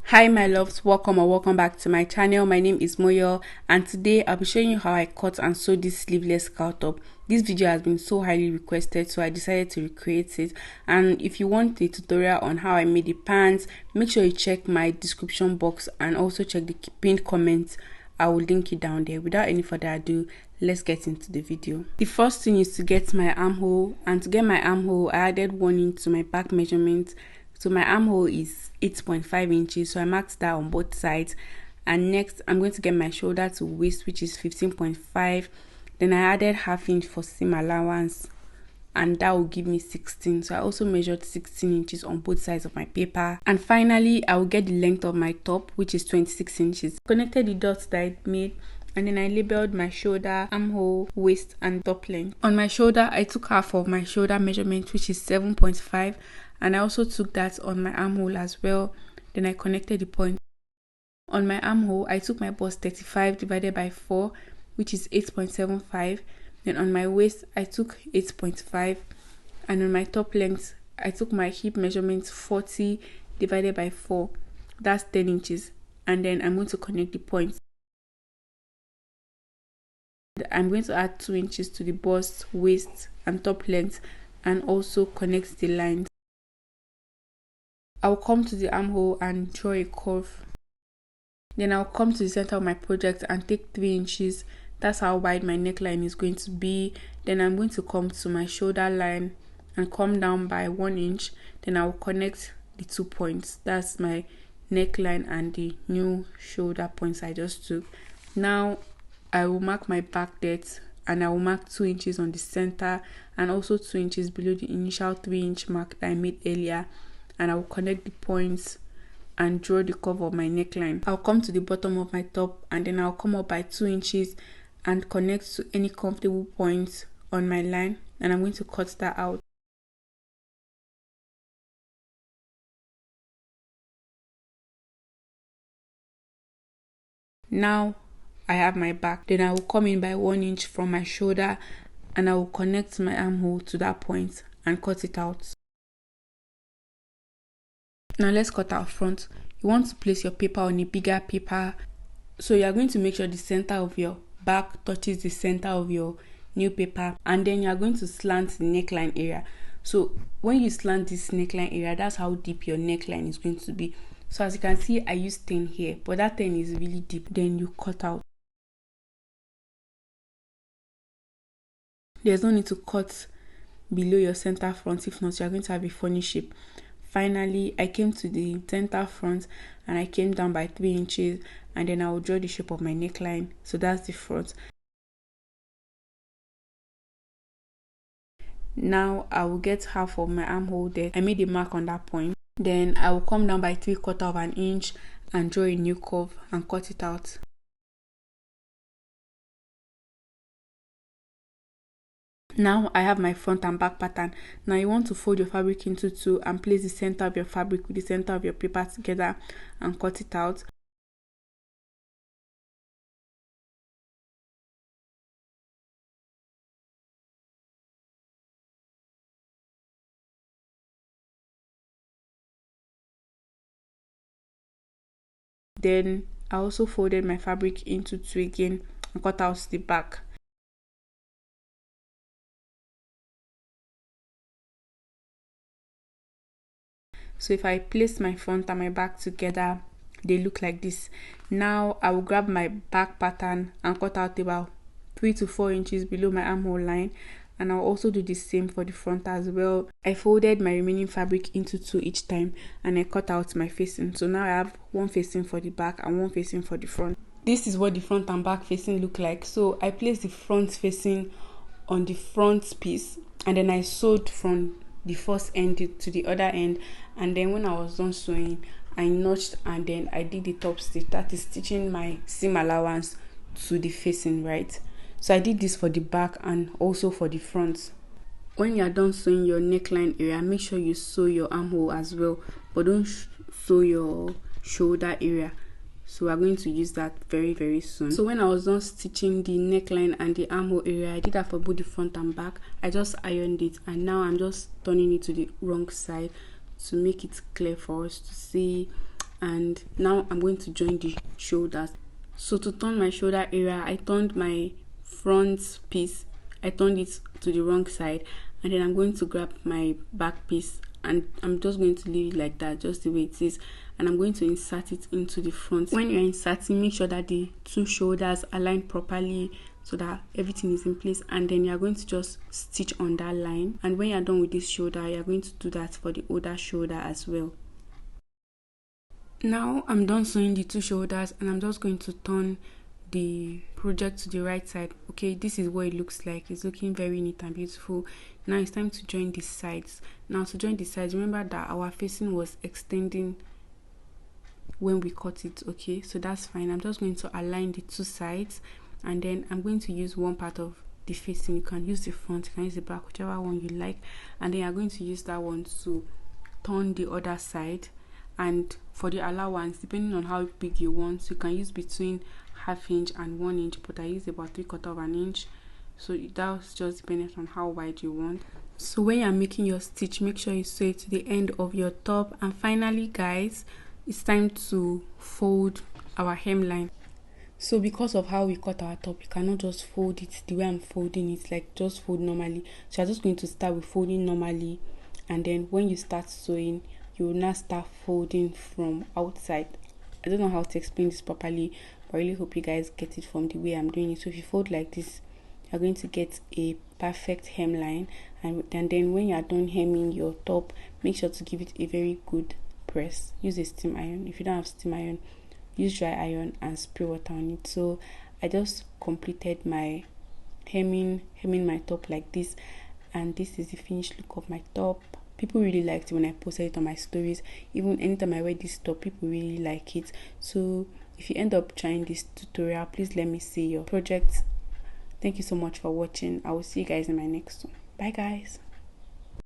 Hi my loves, welcome or welcome back to my channel. My name is Moyo and today I'll be showing you how I cut and sew this sleeveless cowl top. This video has been so highly requested, so I decided to recreate it. And if you want a tutorial on how I made the pants, make sure you check my description box and also check the pinned comments. I will link it down there. Without any further ado, let's get into the video. The first thing is to get my armhole, and to get my armhole I added 1 inch to my back measurement. So my armhole is 8.5 inches, so I marked that on both sides. And next I'm going to get my shoulder to waist, which is 15.5. Then I added ½ inch for seam allowance, and that will give me 16. So I also measured 16 inches on both sides of my paper. And finally I will get the length of my top, which is 26 inches. Connected the dots that I made, and then I labeled my shoulder, armhole, waist and top length. On my shoulder I took half of my shoulder measurement, which is 7.5, and I also took that on my armhole as well. Then I connected the point. On my armhole I took my bust 35 divided by 4, which is 8.75. Then on my waist I took 8.5, and on my top length I took my hip measurement 40 divided by 4, that's 10 inches. And then I'm going to connect the points. I'm going to add 2 inches to the bust, waist and top length, and also connect the lines. I'll come to the armhole and draw a curve. Then I'll come to the center of my project and take 3 inches. That's how wide my neckline is going to be. Then I'm going to come to my shoulder line and come down by 1 inch. Then I'll connect the 2 points. That's my neckline and the new shoulder points I just took. Now I will mark my back depth, and I will mark 2 inches on the center and also 2 inches below the initial 3-inch mark that I made earlier. And I will connect the points and draw the curve of my neckline. I'll come to the bottom of my top, and then I'll come up by 2 inches and connect to any comfortable points on my line, and I'm going to cut that out. Now I have my back. Then I will come in by 1 inch from my shoulder, and I will connect my armhole to that point and cut it out. Now let's cut our front. You want to place your paper on a bigger paper, so you are going to make sure the center of your back touches the center of your new paper, and then you are going to slant the neckline area. So when you slant this neckline area, that's how deep your neckline is going to be. So as you can see, I used 10 here, but that 10 is really deep. Then you cut out. There's no need to cut below your center front, if not you are going to have a funny shape. Finally, I came to the center front and I came down by 3 inches, and then I will draw the shape of my neckline. So that's the front. Now I will get half of my armhole there. I made a mark on that point. Then I will come down by 3/4 of an inch and draw a new curve and cut it out. Now I have my front and back pattern. Now you want to fold your fabric into 2 and place the center of your fabric with the center of your paper together and cut it out. Then I also folded my fabric into 2 again and cut out the back. So if I place my front and my back together, they look like this. Now I will grab my back pattern and cut out about 3 to 4 inches below my armhole line, and I'll also do the same for the front as well. I folded my remaining fabric into 2 each time, and I cut out my facing. So now I have 1 facing for the back and 1 facing for the front. This is what the front and back facing look like. So I placed the front facing on the front piece, and then I sewed from the first end to the other end, and then when I was done sewing, I notched and then I did the top stitch, that is stitching my seam allowance to the facing, right? So I did this for the back and also for the front. When you are done sewing your neckline area, make sure you sew your armhole as well, but don't sew your shoulder area. So we're going to use that very soon. So when I was done stitching the neckline and the armhole area, I did that for both the front and back. I just ironed it, and now I'm just turning it to the wrong side to make it clear for us to see. and now I'm going to join the shoulders. So to turn my shoulder area, I turned my front piece, I turned it to the wrong side, and then I'm going to grab my back piece and I'm just going to leave it like that, just the way it is, and I'm going to insert it into the front. When you're inserting, make sure that the two shoulders align properly so that everything is in place, and then you're going to just stitch on that line. And when you're done with this shoulder, you're going to do that for the other shoulder as well. Now I'm done sewing the two shoulders, and I'm just going to turn the project to the right side. Okay, this is what it looks like. It's looking very neat and beautiful. Now it's time to join the sides. Now to join the sides, remember that our facing was extending when we cut it. Okay, so that's fine. I'm just going to align the two sides, and then I'm going to use one part of the facing. You can use the front, you can use the back, whichever one you like, and then you're going to use that one to turn the other side. And for the allowance, depending on how big you want, you can use between ½ inch and 1 inch, but I use about 3/4 of an inch, so that's just depending on how wide you want. So when you're making your stitch, make sure you sew it to the end of your top. And finally guys, it's time to fold our hemline. So because of how we cut our top, you cannot just fold it the way I'm folding it, like just fold normally. So I'm just going to start with folding normally, and then when you start sewing, you will now start folding from outside. I don't know how to explain this properly, but I really hope you guys get it from the way I'm doing it. So if you fold like this, you're going to get a perfect hemline, and then when you're done hemming your top, make sure to give it a very good press. Use a steam iron. If you don't have steam iron, use dry iron and spray water on it. So I just completed my hemming my top like this, and this is the finished look of my top. People really liked it when I posted it on my stories. Even anytime I wear this top, people really like it. So if you end up trying this tutorial, please let me see your project. Thank you so much for watching. I will see you guys in my next one. Bye guys.